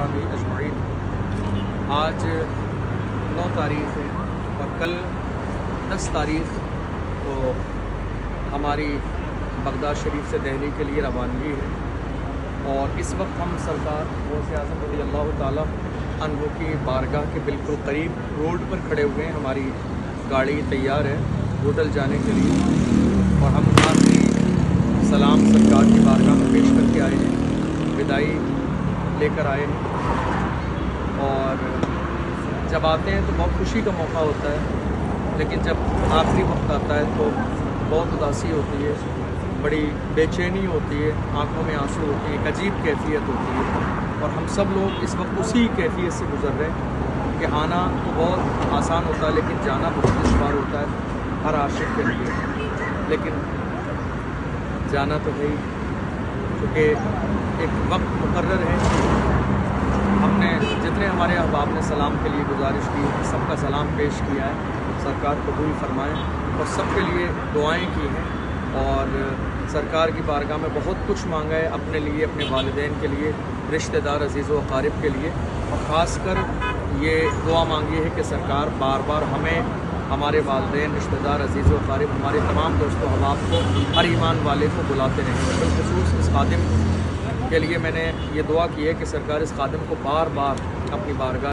वअस्हाबिही अजमईन। आज 9 तारीख़ है और कल 10 तारीख़ को हमारी बगदाद शरीफ से दिल्ली के लिए रवानगी है और इस वक्त हम सरकार गौसे आज़म रज़ियल्लाहु ताला अन्हु की बारगाह के बिल्कुल करीब रोड पर खड़े हुए हैं। हमारी गाड़ी तैयार है होटल जाने के लिए और हम आखिरी सलाम सरकार की बारगाह में पेश करके आए हैं, विदाई लेकर आए हैं। और जब आते हैं तो बहुत खुशी का मौका होता है, लेकिन जब आखिरी वक्त आता है तो बहुत उदासी होती है, बड़ी बेचैनी होती है, आंखों में आंसू होते हैं, एक अजीब कैफियत होती है। और हम सब लोग इस वक्त उसी कैफियत से गुजर रहे हैं कि आना तो बहुत आसान होता है लेकिन जाना बहुत दुश्वार होता है हर आशिक के लिए। लेकिन जाना तो है ही, क्योंकि एक वक्त मुकर्रर है। हमने जितने हमारे अहबाब ने सलाम के लिए गुजारिश की, सबका सलाम पेश किया है, सरकार कबूल फरमाएँ और सबके लिए दुआएं की हैं। और सरकार की बारगाह में बहुत कुछ मांगा है अपने लिए, अपने वालिदैन के लिए, रिश्तेदार अजीज़ व अक़ारिब के लिए, और ख़ास कर ये दुआ मांगी है कि सरकार बार बार हमें, हमारे वालिदैन, रिश्तेदार अजीज़ व अक़ारिब, हमारे तमाम दोस्तों अहबाब को, हर ईमान वाले को बुलाते रहें। बिलख़ुसूस इस खादिम के लिए मैंने ये दुआ की है कि सरकार इस खादिम को बार बार अपनी बारगाह